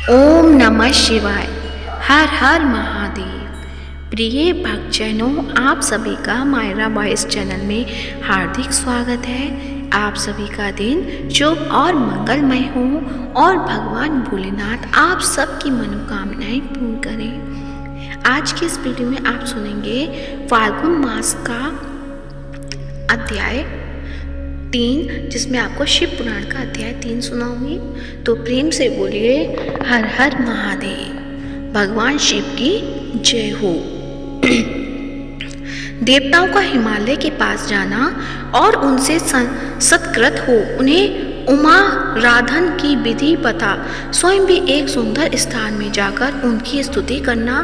ओम नमः शिवाय। हर हर महादेव। प्रिय भक्तजनों, आप सभी का मायरा वॉइस चैनल में हार्दिक स्वागत है। आप सभी का दिन शुभ और मंगलमय हो और भगवान भोलेनाथ आप सबकी मनोकामनाएं पूर्ण करें। आज की इस वीडियो में आप सुनेंगे फाल्गुन मास का अध्याय 3, जिसमें आपको शिव पुराण का अध्याय 3 सुनाऊंगी। तो प्रेम से बोलिए हर हर महादेव। भगवान शिव की जय हो। देवताओं का हिमालय के पास जाना और उनसे सत्कृत हो उन्हें उमा राधन की विधि पता स्वयं भी एक सुंदर स्थान में जाकर उनकी स्तुति करना।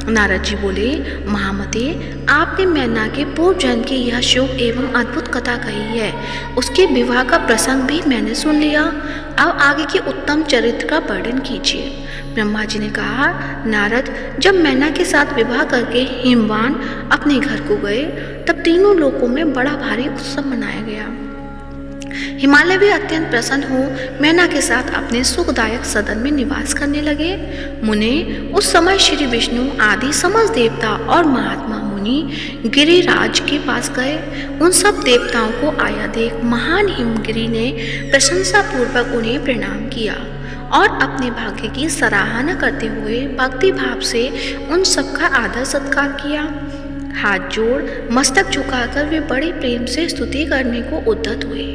नारद जी बोले, महामते, आपने मैना के पूर्व जन्म की यह शुभ एवं अद्भुत कथा कही है। उसके विवाह का प्रसंग भी मैंने सुन लिया। अब आगे के उत्तम चरित्र का वर्णन कीजिए। ब्रह्मा जी ने कहा, नारद, जब मैना के साथ विवाह करके हिमवान अपने घर को गए तब तीनों लोकों में बड़ा भारी उत्सव मनाया गया। हिमालय भी अत्यंत प्रसन्न हो मैना के साथ अपने सुखदायक सदन में निवास करने लगे। मुने, उस समय श्री विष्णु आदि समस्त देवता और महात्मा मुनि गिरिराज के पास गए। उन सब देवताओं को आया देख महान हिमगिरि ने प्रशंसा पूर्वक उन्हें प्रणाम किया और अपने भाग्य की सराहना करते हुए भक्ति भाव से उन सबका आदर सत्कार किया। हाथ जोड़ मस्तक झुकाकर वे बड़े प्रेम से स्तुति करने को उद्यत हुए।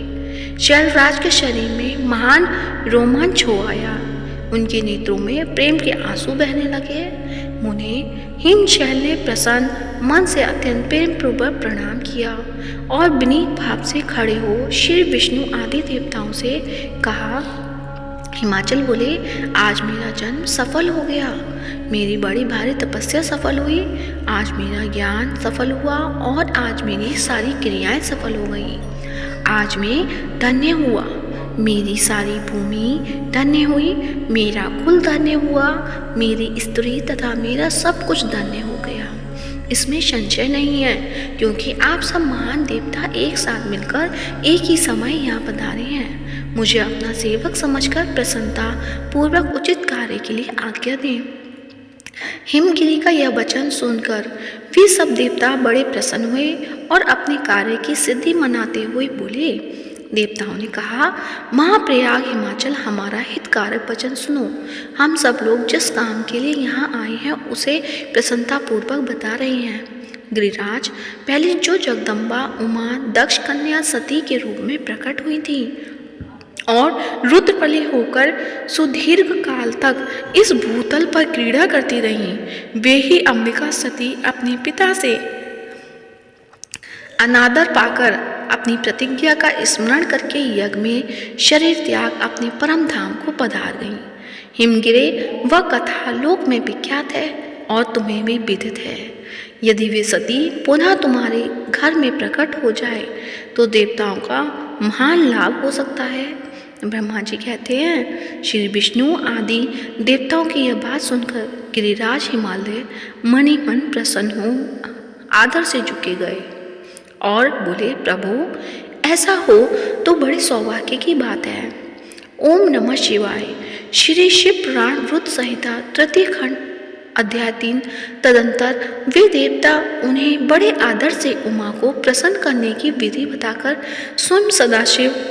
शैलराज के शरीर में महान रोमांच हो आया। उनके नेत्रों में प्रेम के आंसू बहने लगे। मुने, हिमशैल ने प्रसन्न मन से अत्यंत प्रेम पूर्वक प्रणाम किया और विनीत भाव से खड़े हो श्री विष्णु आदि देवताओं से कहा, हिमाचल बोले, आज मेरा जन्म सफल हो गया। मेरी बड़ी भारी तपस्या सफल हुई। आज मेरा ज्ञान सफल हुआ और आज मेरी सारी क्रियाएं सफल हो गई। आज मैं धन्य हुआ। मेरी सारी भूमि धन्य हुई। मेरा कुल धन्य हुआ। मेरी स्त्री तथा मेरा सब कुछ धन्य हो गया। इसमें संशय नहीं है, क्योंकि आप सब महान देवता एक साथ मिलकर एक ही समय यहाँ पधारे हैं। मुझे अपना सेवक समझकर प्रसन्नता पूर्वक उचित कार्य के लिए आज्ञा दें। हिमगिरि का यह वचन सुनकर वे सब देवता बड़े प्रसन्न हुए और अपने कार्य की सिद्धि मनाते हुए बोले। देवताओं ने कहा, महाप्रयाग हिमाचल, हमारा हितकारक वचन सुनो। हम सब लोग जिस काम के लिए यहाँ आए हैं उसे प्रसन्नता पूर्वक बता रहे हैं। गिरिराज, पहले जो जगदम्बा उमा दक्ष कन्या सती के रूप में प्रकट हुई थी और रुद्रप्रलय होकर सुदीर्घ काल तक इस भूतल पर क्रीड़ा करती रहीं, वे ही अंबिका सती अपने पिता से अनादर पाकर अपनी प्रतिज्ञा का स्मरण करके यज्ञ में शरीर त्याग अपने परम धाम को पधार गईं। हिमगिरे, वह कथा लोक में विख्यात है और तुम्हें भी विदित है। यदि वे सती पुनः तुम्हारे घर में प्रकट हो जाए तो देवताओं का महान लाभ हो सकता है। ब्रह्मा जी कहते हैं, श्री विष्णु आदि देवताओं की यह बात सुनकर गिरिराज हिमालय मणि मन प्रसन्न हो आदर से झुके गए और बोले, प्रभु, ऐसा हो तो बड़े सौभाग्य की बात है। ओम नमः शिवाय। श्री शिव पुराण वृत्त संहिता तृतीय खंड अध्याय 3। तदंतर वे देवता उन्हें बड़े आदर से उमा को प्रसन्न करने की विधि बताकर स्वयं सदाशिव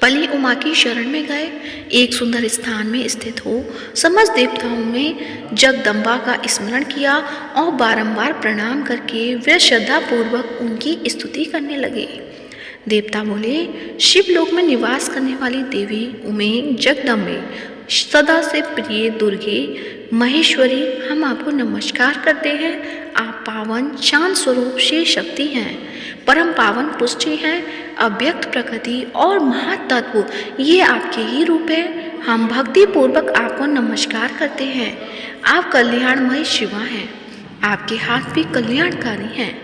पली उमा की शरण में गए। एक सुंदर स्थान में स्थित हो समस्त देवताओं में जगदम्बा का स्मरण किया और बारंबार प्रणाम करके वे श्रद्धा पूर्वक उनकी स्तुति करने लगे। देवता बोले, शिवलोक में निवास करने वाली देवी उमे जगदम्बे, सदा से प्रिय दुर्गे महेश्वरी, हम आपको नमस्कार करते हैं। आप पावन शांत स्वरूप शिव शक्ति हैं, परम पावन पुष्टि है, अव्यक्त प्रकृति और महातत्व, ये आपके ही रूप है। हम भक्ति पूर्वक आपको नमस्कार करते हैं। आप कल्याणमय शिवा हैं। आपके हाथ भी कल्याणकारी हैं।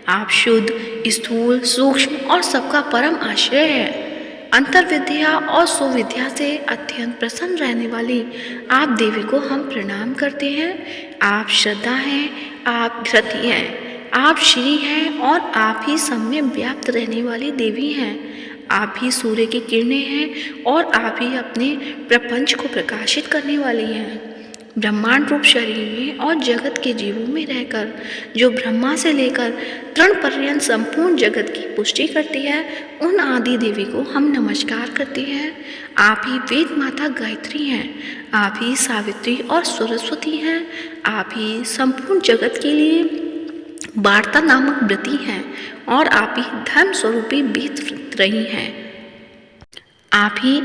आप शुद्ध, स्थूल, सूक्ष्म और सबका परम आश्रय है। अंतर्विद्या और सुविद्या से अत्यंत प्रसन्न रहने वाली आप देवी को हम प्रणाम करते हैं। आप श्रद्धा हैं, आप धृति हैं, आप श्री हैं और आप ही सब में व्याप्त रहने वाली देवी हैं। आप ही सूर्य की किरणें हैं और आप ही अपने प्रपंच को प्रकाशित करने वाली हैं। ब्रह्मांड रूप शरीर में और जगत के जीवों में रहकर जो ब्रह्मा से लेकर तृण पर्यंत संपूर्ण जगत की पुष्टि करती है, उन आदि देवी को हम नमस्कार करते हैं। आप ही वेद माता गायत्री हैं, आप ही सावित्री और सरस्वती हैं, आप ही संपूर्ण जगत के लिए वार्ता नामक व्रती हैं और आप ही धर्म स्वरूपी वेद रही हैं। आप ही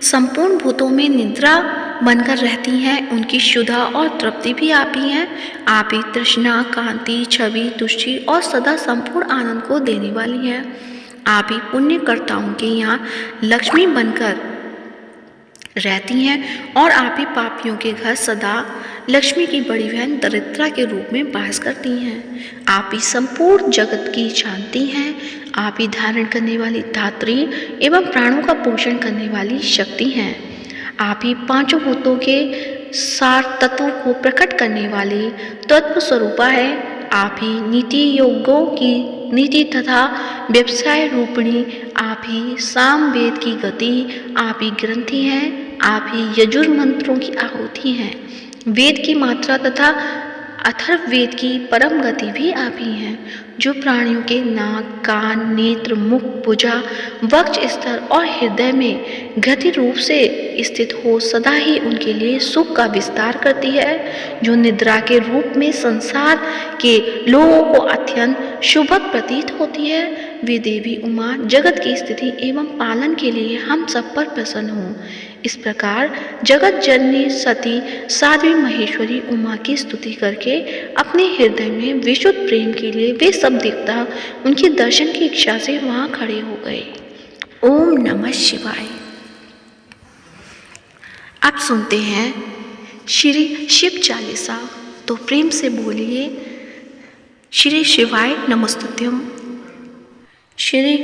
संपूर्ण भूतों में निद्रा बनकर रहती हैं, उनकी शुद्धा और तृप्ति भी आप ही हैं। आप ही तृष्णा, कांति, छवि, तुष्टि और सदा संपूर्ण आनंद को देने वाली हैं। आप ही पुण्यकर्ताओं के यहाँ लक्ष्मी बनकर रहती हैं और आप ही पापियों के घर सदा लक्ष्मी की बड़ी बहन दरिद्रा के रूप में वास करती हैं। आप ही संपूर्ण जगत की शांति हैं। आप ही धारण करने वाली धात्री एवं प्राणों का पोषण करने वाली शक्ति हैं। आप ही पांचों भूतों के सार तत्व को प्रकट करने वाली तत्व स्वरूपा है। आप ही नीति योगों की नीति तथा व्यवसाय रूपिणी, आप ही साम वेद की गति, आप ही ग्रंथि हैं। आप ही यजुर मंत्रों की आहुति हैं। वेद की मात्रा तथा अथर्व वेद की परम गति भी आप ही हैं, जो प्राणियों के नाक, कान, नेत्र, मुख, भुजा, वक्ष स्तर और हृदय में गति रूप से स्थित हो सदा ही उनके लिए सुख का विस्तार करती है, जो निद्रा के रूप में संसार के लोगों को अत्यंत शुभद प्रतीत होती है। वे देवी उमा जगत की स्थिति एवं पालन के लिए हम सब पर प्रसन्न हो। इस प्रकार जगत जननी सती साध्वी महेश्वरी उमा की स्तुति करके अपने हृदय में विशुद्ध प्रेम के लिए वे सब देवता उनके दर्शन की इच्छा से वहां खड़े हो गए। ओम नमः शिवाय। अब सुनते हैं श्री शिव चालीसा। तो प्रेम से बोलिए श्री शिवाय नमस्तुभ्यं। श्री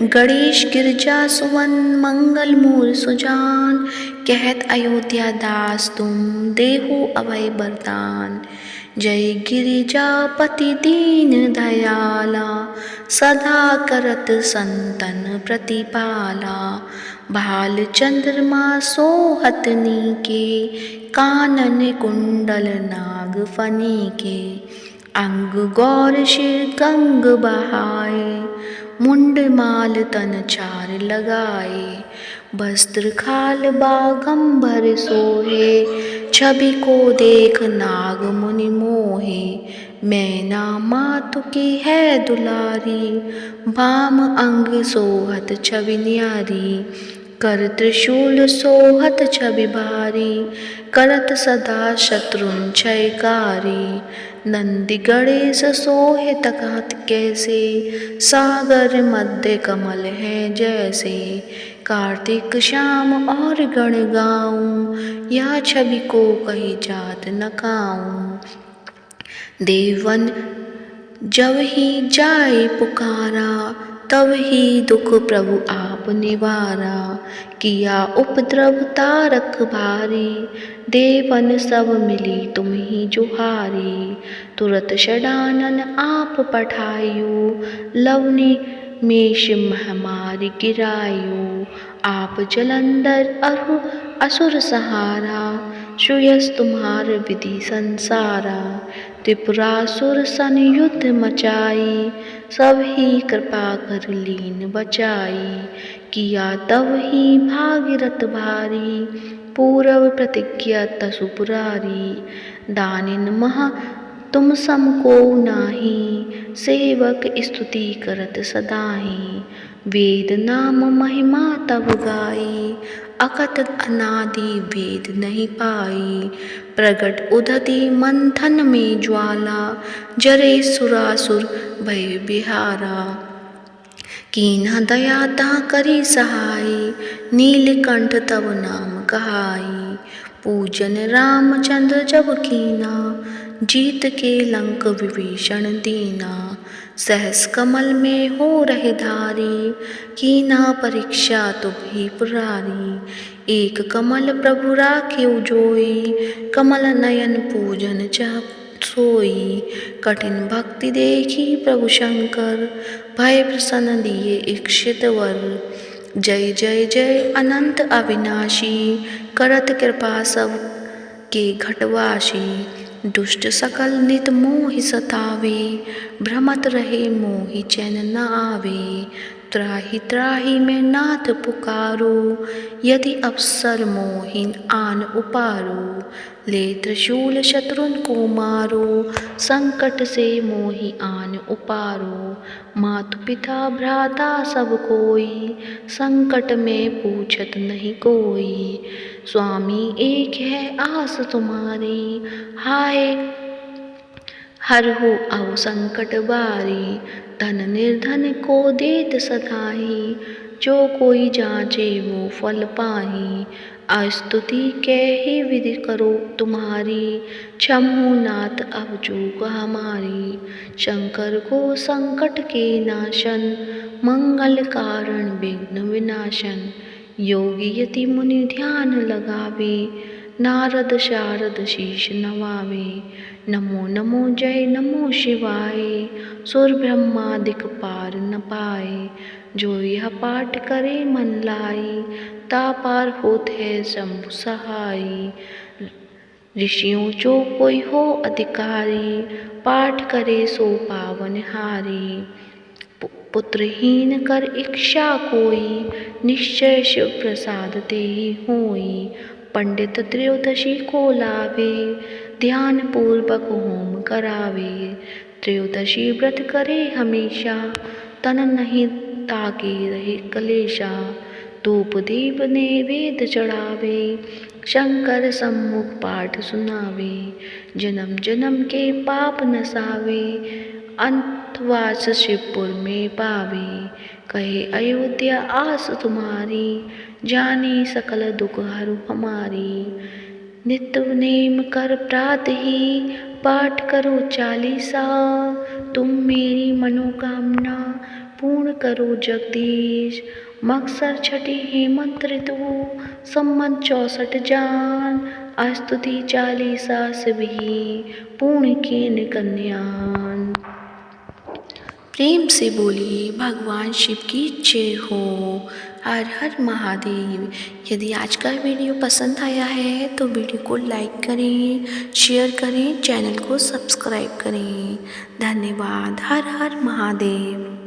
गणेश गिरजा सुवन मंगल मूल सुजान, कहत अयोध्या दास तुम देहु अभय वरदान। जय गिरिजापति दीन दयाला, सदा करत संतन प्रतिपाला। भाल चंद्रमा सोहत नीके, कानन कुंडल नाग फनी के। अंग गौर शिर गंग बहाए, मुंड माल तन चार लगाए। वस्त्र खाल बागंबर सोहे, छवि को देख नाग मुनि मोहे। मैना मातु की है दुलारी, बाम अंग सोहत छवि न्यारी। कर त्रिशूल सोहत छवि भारी, करत सदा शत्रुन क्षयकारी। नंदी गणेश सोहे तकहत कैसे, सागर मध्य कमल है जैसे। कार्तिक श्याम और गण गाऊं, या छवि को कही जात न काऊं। देवन जब ही जाए पुकारा, तब ही दुख प्रभु आप निवारा। किया उपद्रव तारक भारी, देवन सब मिली तुम ही जुहारी। तुरत षडानन आप पठायु, लवनी मेष महामारी गिरायु। आप जलंधर अरु असुर सहारा, श्रेयस तुम्हार विधि संसारा। त्रिपुरासुर सन युद्ध मचाई, सब ही कृपा कर लीन बचाई। किया तब ही भागीरथ भारी, पूर्व प्रतिज्ञा तसु पुरारी। दानिन महा तुम सम को नाही, सेवक स्तुति करत सदाही। वेद नाम महिमा तब गाई, अकथ अनादि वेद नहीं पाई। प्रगट उदति मंथन में ज्वाला, जरे सुरासुर भय बिहारा। कीन्हा दया ता करी सहाय, नीलकंठ तब नाम कहाई। पूजन रामचंद्र जब कीना, जीत के लंक विभीषण दीना। सहस कमल में हो रहे धारी, कीना परीक्षा तुभी पुरारी। एक कमल प्रभु राखे जोई, कमल नयन पूजन चाह सोई। कठिन भक्ति देखी प्रभु शंकर, भय प्रसन्न दिए इक्षित वर। जय जय जय अनंत अविनाशी, करत कृपा सब के घटवासी। दुष्ट सकल नित मोहि सतावे, भ्रमत रहे मोहि चैन न आवे। त्राहि त्राहि मैं नाथ पुकारो, यदि अवसर मोहिन आन उपारो। ले त्रिशूल शत्रुन को मारो, संकट से मोहि आन उपारो। मातु पिता भ्राता सब कोई, संकट में पूछत नहीं कोई। स्वामी एक है आस तुम्हारी, हाय हरहु अव संकट बारी। धन निर्धन को देत सधाई, जो कोई जाचे वो फल पाही। अस्तुति के ही विधि करो तुम्हारी, क्षमु नाथ अब चूक हमारी। शंकर को संकट के नाशन, मंगल कारण विघ्न विनाशन। योगी यति मुनि ध्यान लगावे, नारद शारद शीश नवावे। नमो नमो जय नमो शिवाय, सुर ब्रह्मादिक पार न पाए। जो यह पाठ करे मन लाई, ता पार होत है शंभु सहाई। ऋषियों जो कोई हो अधिकारी, पाठ करे सो पावन हारी। पुत्रहीन कर इच्छा कोई, निश्चय शिव प्रसाद ते ही होई। पंडित त्रयोदशी को लावे, ध्यान पूर्वक होम करावे। त्रयोदशी व्रत करे हमेशा, तन नहीं ताके रहे कलेशा। धूप दीप नैवेद्य चढ़ावे, शंकर सम्मुख पाठ सुनावे। जन्म जन्म के पाप नसावे, अंतवास शिवपुर में पावे। कहे अयोध्या आस तुम्हारी, जानी सकल दुख हरु हमारी। नित्य नेम कर प्रात ही, पाठ करो चालीसा। तुम मेरी मनोकामना पूर्ण करो जगदीश। मकसर छठी हेमंत ऋतु, संमत 64 जान। स्तुति चालीसा शिव ही, पूर्ण कीन कन्यान। प्रेम से बोलिए भगवान शिव की जय हो। हर हर महादेव। यदि आज का वीडियो पसंद आया है तो वीडियो को लाइक करें, शेयर करें, चैनल को सब्सक्राइब करें। धन्यवाद। हर हर महादेव।